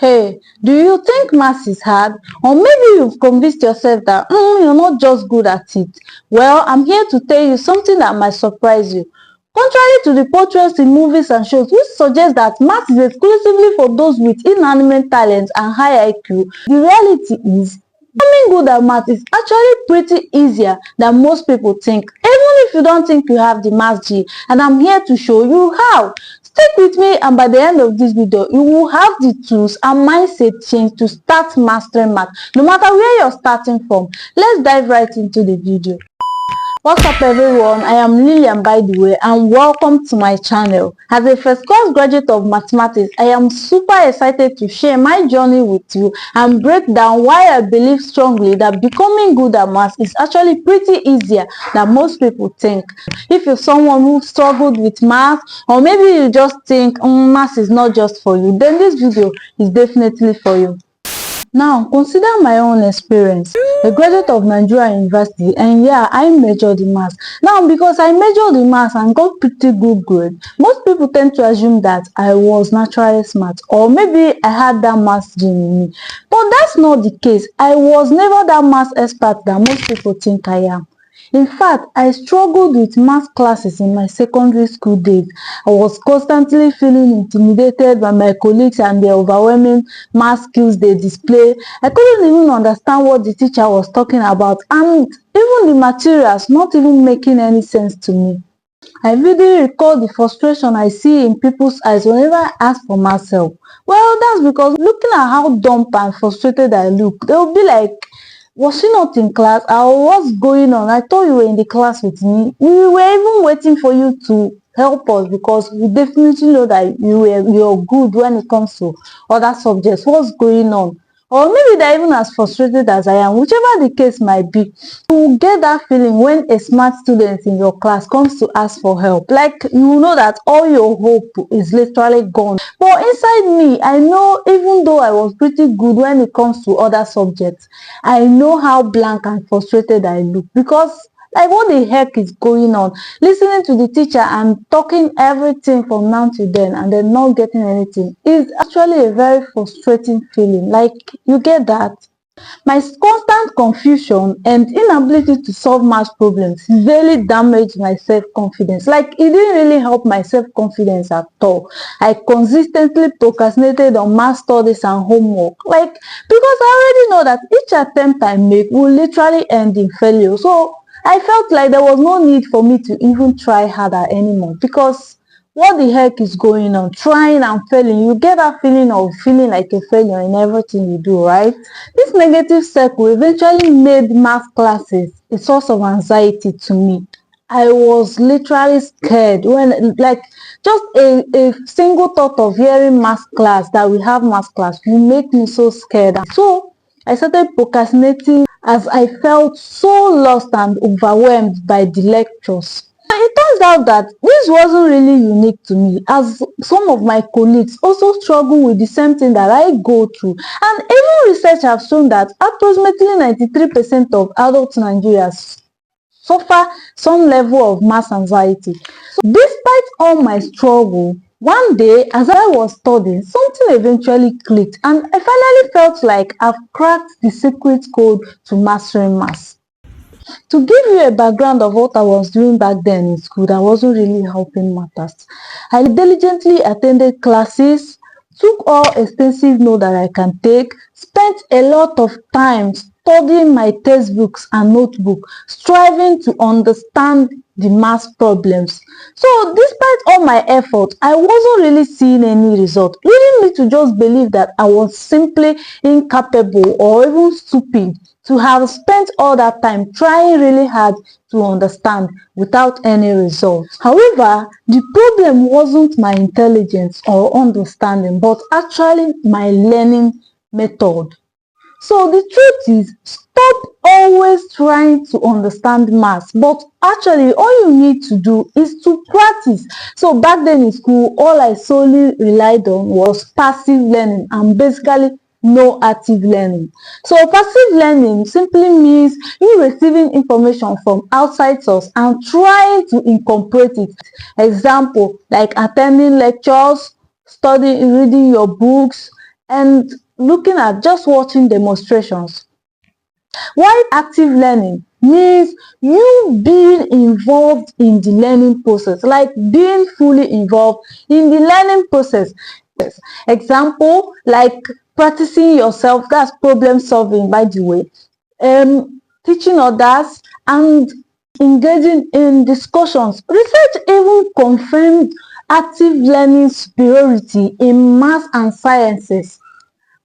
Hey, do you think maths is hard? Or maybe you've convinced yourself that you're not just good at it. Well, I'm here to tell you something that might surprise you. Contrary to the portrayals in movies and shows which suggest that maths is exclusively for those with inanimate talents and high IQ, the reality is becoming good at maths is actually pretty easier than most people think, even if you don't think you have the maths G, and I'm here to show you how. Stick with me, and by the end of this video, you will have the tools and mindset change to start mastering math, no matter where you're starting from. Let's dive right into the video. What's up everyone, I am Lilian by the way, and welcome to my channel. As a first class graduate of mathematics, I am super excited to share my journey with you and break down why I believe strongly that becoming good at maths is actually pretty easier than most people think. If you're someone who struggled with maths, or maybe you just think maths is not just for you, then this video is definitely for you. Now, consider my own experience. A graduate of Nigerian university, and yeah, I majored in maths. Now, because I majored in maths and got pretty good grade, most people tend to assume that I was naturally smart, or maybe I had that maths gene in me. But that's not the case. I was never that maths expert that most people think I am. In fact, I struggled with math classes in my secondary school days. I was constantly feeling intimidated by my colleagues and the overwhelming math skills they display. I couldn't even understand what the teacher was talking about, and even the materials not even making any sense to me. I vividly recall the frustration I see in people's eyes whenever I ask for math help. Well, that's because looking at how dumb and frustrated I look, they'll be like, was she not in class? Or what's going on? I thought you were in the class with me. We were even waiting for you to help us because we definitely know that you're good when it comes to other subjects. What's going on? Or maybe they're even as frustrated as I am, whichever the case might be. You will get that feeling when a smart student in your class comes to ask for help. Like, you know that all your hope is literally gone. But inside me, I know even though I was pretty good when it comes to other subjects, I know how blank and frustrated I look, because like, what the heck is going on? Listening to the teacher and talking everything from now to then and then not getting anything is actually a very frustrating feeling. Like, you get that? My constant confusion and inability to solve math problems really damaged my self-confidence. Like, it didn't really help my self-confidence at all. I consistently procrastinated on math studies and homework. Like, because I already know that each attempt I make will literally end in failure. So I felt like there was no need for me to even try harder anymore, because what the heck is going on? Trying and failing, you get that feeling of feeling like a failure in everything you do, right? This negative circle eventually made math classes a source of anxiety to me. I was literally scared when, like, just a single thought of hearing math class, that we have math class, will make me so scared. So I started procrastinating as I felt so lost and overwhelmed by the lectures. It turns out that this wasn't really unique to me, as some of my colleagues also struggle with the same thing that I go through. And even research have shown that approximately 93% of adult Nigerians suffer some level of math anxiety. So, despite all my struggle, one day as I was studying, something eventually clicked, and I finally felt like I've cracked the secret code to mastering maths. To give you a background of what I was doing back then in school that wasn't really helping matters, I diligently attended classes, took all expensive notes that I can take, spent a lot of time studying my textbooks and notebook, striving to understand the math problems. So despite all my effort, I wasn't really seeing any result, leading me to just believe that I was simply incapable or even stupid to have spent all that time trying really hard to understand without any results. However, the problem wasn't my intelligence or understanding, but actually my learning method. So the truth is, stop always trying to understand maths, but actually all you need to do is to practice. So back then in school, all I solely relied on was passive learning and basically no active learning. So passive learning simply means you receiving information from outside source and trying to incorporate it. Example, like attending lectures, studying, reading your books, and looking at just watching demonstrations. While active learning means you being involved in the learning process, like being fully involved in the learning process. Example, like practicing yourself, that's problem solving, by the way, teaching others, and engaging in discussions. Research even confirmed active learning superiority in math and sciences.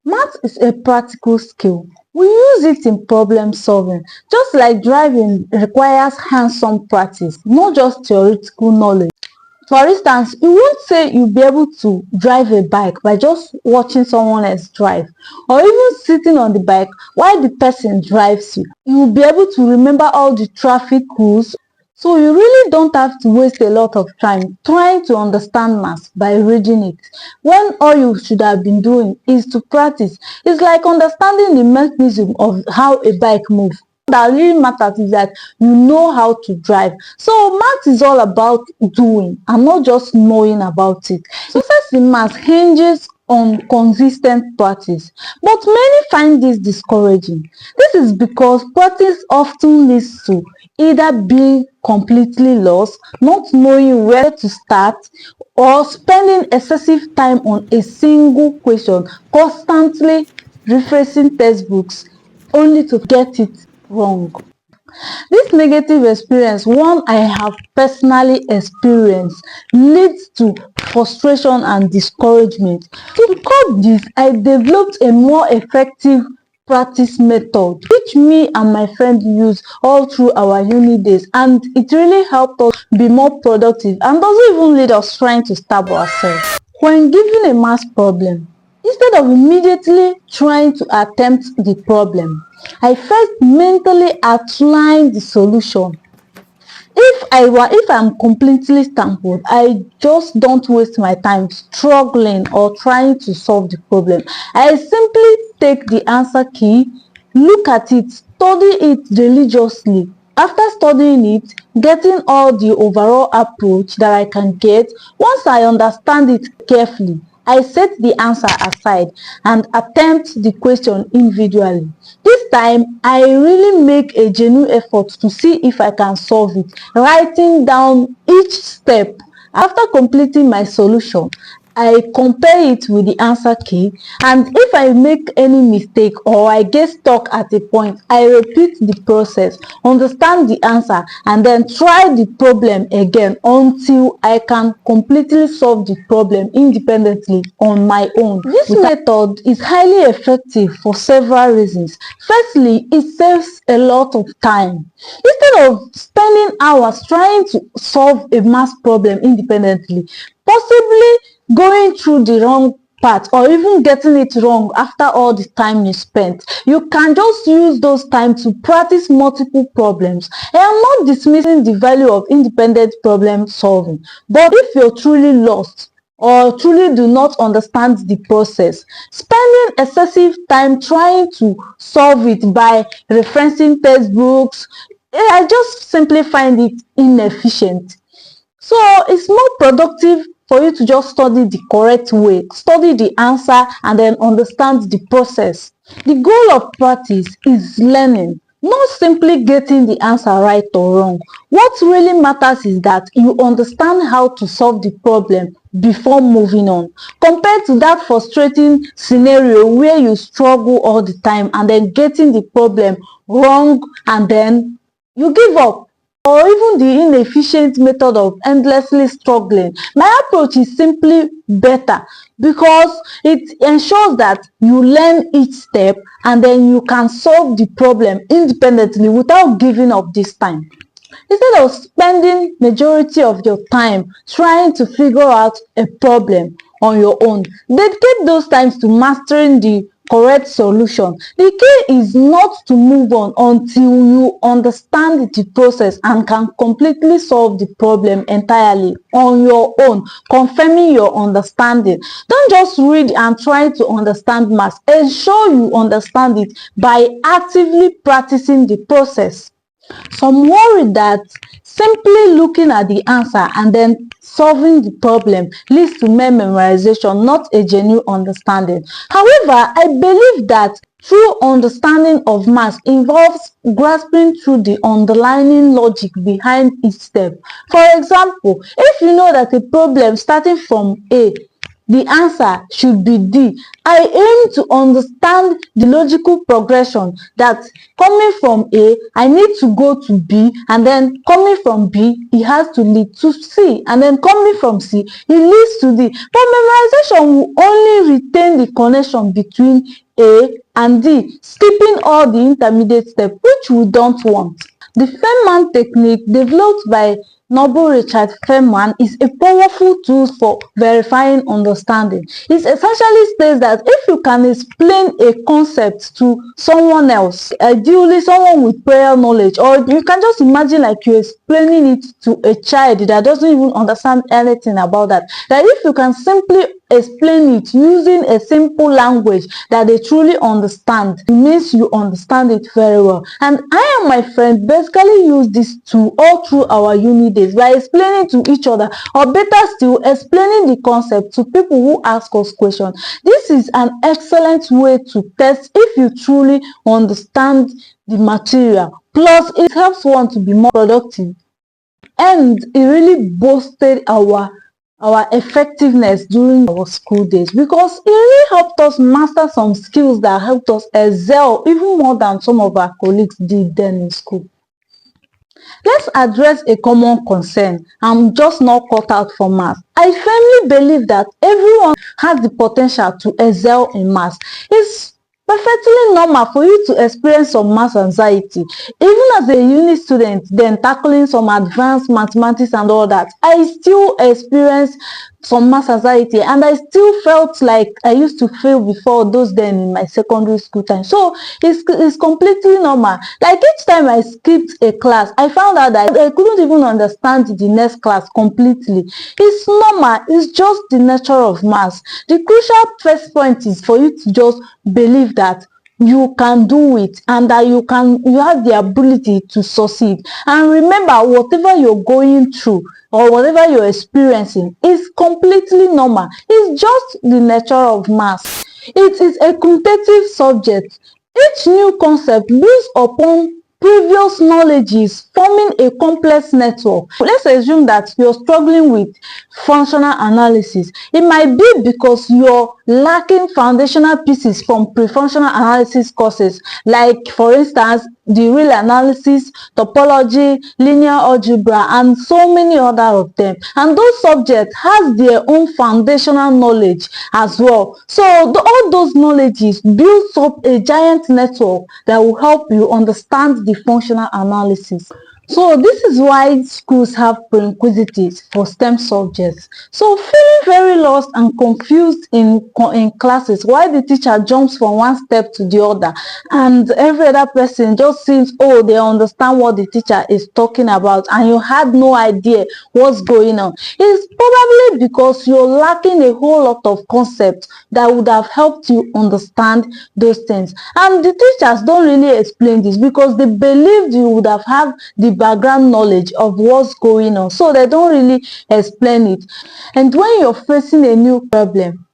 Math is a practical skill. We use it in problem solving, just like driving requires hands-on practice, not just theoretical knowledge. For instance, you won't say you'll be able to drive a bike by just watching someone else drive, or even sitting on the bike while the person drives you. You'll be able to remember all the traffic rules, so you really don't have to waste a lot of time trying to understand maths by reading it, when all you should have been doing is to practice. It's like understanding the mechanism of how a bike moves. That really matters is that you know how to drive. So math is all about doing and not just knowing about it. Success in math hinges on consistent practice, but many find this discouraging. This is because practice often leads to either being completely lost, not knowing where to start, or spending excessive time on a single question, constantly rephrasing textbooks only to get it wrong. This negative experience, one I have personally experienced, leads to frustration and discouragement. To curb this, I developed a more effective practice method which me and my friend use all through our uni days, and it really helped us be more productive and doesn't even lead us trying to stab ourselves. When given a math problem, instead of immediately trying to attempt the problem, I first mentally outline the solution. If I'm completely stumbled, I just don't waste my time struggling or trying to solve the problem. I simply take the answer key, look at it, study it religiously. After studying it, getting all the overall approach that I can get, once I understand it carefully, I set the answer aside and attempt the question individually. This time, I really make a genuine effort to see if I can solve it, writing down each step. After completing my solution, I compare it with the answer key, and if I make any mistake or I get stuck at a point, I repeat the process, understand the answer, and then try the problem again until I can completely solve the problem independently on my own. This method is highly effective for several reasons. Firstly, it saves a lot of time. Instead of spending hours trying to solve a math problem independently, possibly going through the wrong path or even getting it wrong after all the time you spent, you can just use those time to practice multiple problems. I am not dismissing the value of independent problem solving, but if you're truly lost or truly do not understand the process, spending excessive time trying to solve it by referencing textbooks, I just simply find it inefficient. So it's more productive for you to just study the correct way, study the answer, and then understand the process. The goal of practice is learning, not simply getting the answer right or wrong. What really matters is that you understand how to solve the problem before moving on, compared to that frustrating scenario where you struggle all the time and then getting the problem wrong and then you give up, or even the inefficient method of endlessly struggling. My approach is simply better because it ensures that you learn each step and then you can solve the problem independently without giving up this time. Instead of spending majority of your time trying to figure out a problem on your own, dedicate those times to mastering the correct solution. The key is not to move on until you understand the process and can completely solve the problem entirely on your own, confirming your understanding. Don't just read and try to understand maths. Ensure you understand it by actively practicing the process. Some worry that simply looking at the answer and then solving the problem leads to mere memorization, not a genuine understanding. However, I believe that true understanding of maths involves grasping through the underlying logic behind each step. For example, if you know that a problem starting from A, the answer should be D. I aim to understand the logical progression that coming from A, I need to go to B, and then coming from B, it has to lead to C, and then coming from C, it leads to D. But memorization will only retain the connection between A and D, skipping all the intermediate steps, which we don't want. The Feynman technique, developed by Nobel Richard Feynman, is a powerful tool for verifying understanding. It essentially states that if you can explain a concept to someone else, ideally someone with prior knowledge, or you can just imagine like you're explaining it to a child that doesn't even understand anything about that if you can simply explain it using a simple language that they truly understand, it means you understand it very well. And I and my friend basically use this tool all through our uni days by explaining to each other, or better still, explaining the concept to people who ask us questions. This is an excellent way to test if you truly understand the material. Plus, it helps one to be more productive, and it really boosted our effectiveness during our school days, because it really helped us master some skills that helped us excel even more than some of our colleagues did then in school. Let's address a common concern: I'm just not cut out for maths. I firmly believe that everyone has the potential to excel in maths. It's perfectly normal for you to experience some maths anxiety. Even as a uni student, then tackling some advanced mathematics and all that, I still experience some maths anxiety, and I still felt like I used to feel before those then in my secondary school time. So it's completely normal. Like each time I skipped a class, I found out that I couldn't even understand the next class completely. It's normal. It's just the nature of maths. The crucial first point is for you to just believe that you can do it, and that you have the ability to succeed. And remember, whatever you're going through or whatever you're experiencing is completely normal. It's just the nature of maths. It is a quantitative subject. Each new concept builds upon previous knowledges, forming a complex network. Let's assume that you're struggling with functional analysis. It might be because you're lacking foundational pieces from pre-functional analysis courses, like for instance the real analysis, topology, linear algebra, and so many other of them. And those subjects has their own foundational knowledge as well. So all those knowledges builds up a giant network that will help you understand the functional analysis. So this is why schools have prerequisites for STEM subjects. So feeling very lost and confused in classes, while the teacher jumps from one step to the other, and every other person just seems, oh, they understand what the teacher is talking about, and you had no idea what's going on. It's probably because you're lacking a whole lot of concepts that would have helped you understand those things. And the teachers don't really explain this because they believed you would have had the background knowledge of what's going on, so they don't really explain it. And when you're facing a new problem,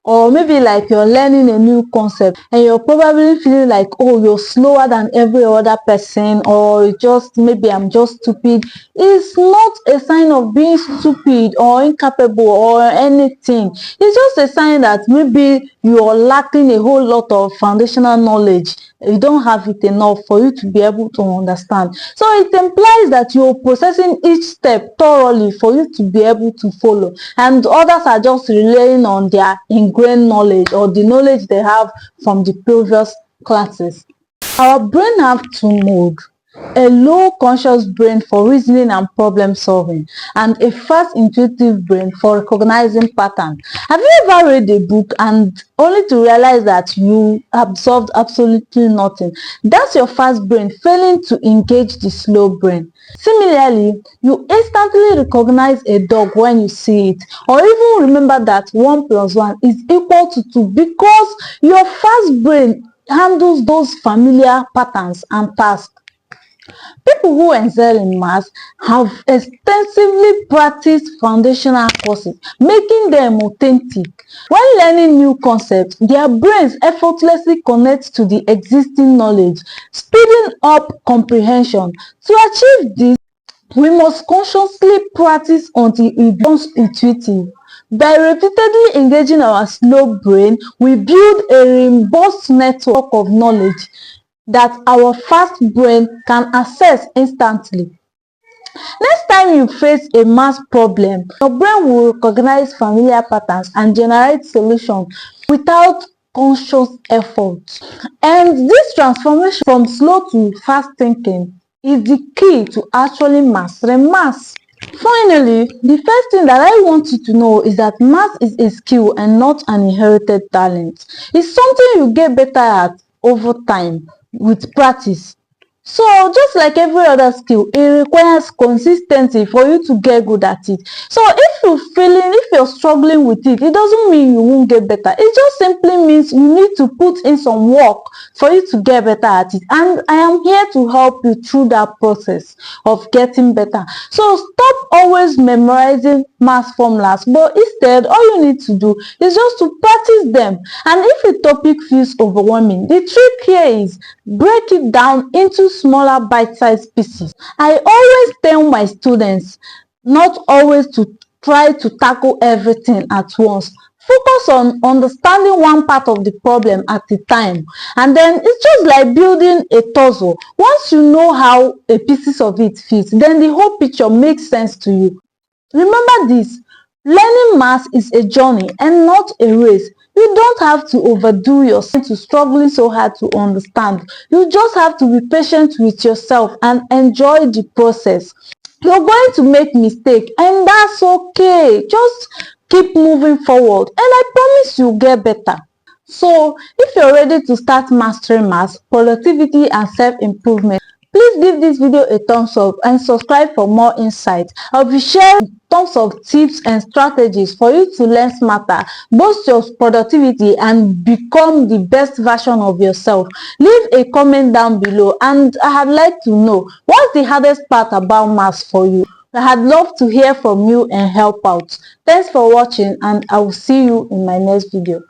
or maybe like you're learning a new concept and you're probably feeling like, oh, you're slower than every other person, or just maybe I'm just stupid, it's not a sign of being stupid or incapable or anything. It's just a sign that maybe you're lacking a whole lot of foundational knowledge. You don't have it enough for you to be able to understand. So it implies that you're processing each step thoroughly for you to be able to follow, and others are just relying on their ingrained knowledge or the knowledge they have from the previous classes. Our brain have two modes: a low conscious brain for reasoning and problem solving, and a fast intuitive brain for recognizing patterns. Have you ever read a book and only to realize that you absorbed absolutely nothing? That's your fast brain failing to engage the slow brain. Similarly, you instantly recognize a dog when you see it, or even remember that 1 plus 1 is equal to 2, because your fast brain handles those familiar patterns and tasks. People who excel in maths have extensively practiced foundational courses, making them authentic. When learning new concepts, their brains effortlessly connect to the existing knowledge, speeding up comprehension. To achieve this, we must consciously practice until it becomes intuitive. By repeatedly engaging our slow brain, we build a robust network of knowledge that our fast brain can access instantly. Next time you face a math problem, your brain will recognize familiar patterns and generate solutions without conscious effort. And this transformation from slow to fast thinking is the key to actually mastering math. Finally, the first thing that I want you to know is that math is a skill and not an inherited talent. It's something you get better at over time with practice. So just like every other skill, it requires consistency for you to get good at it. So if you're struggling with it, it doesn't mean you won't get better. It just simply means you need to put in some work for you to get better at it. And I am here to help you through that process of getting better. So stop always memorizing math formulas, but instead all you need to do is just to practice them. And if a topic feels overwhelming, the trick here is break it down into smaller bite-sized pieces. I always tell my students not always to try to tackle everything at once. Focus on understanding one part of the problem at a time, and then it's just like building a puzzle. Once you know how a pieces of it fits, then the whole picture makes sense to you. Remember this, learning math is a journey and not a race. You don't have to overdo yourself to struggling so hard to understand. You just have to be patient with yourself and enjoy the process. You're going to make mistakes and that's okay. Just keep moving forward and I promise you'll get better. So if you're ready to start mastering math, productivity and self-improvement, please give this video a thumbs up and subscribe for more insight. I'll be sharing tons of tips and strategies for you to learn smarter, boost your productivity and become the best version of yourself. Leave a comment down below and I'd like to know what's the hardest part about math for you. I'd love to hear from you and help out. Thanks for watching and I will see you in my next video.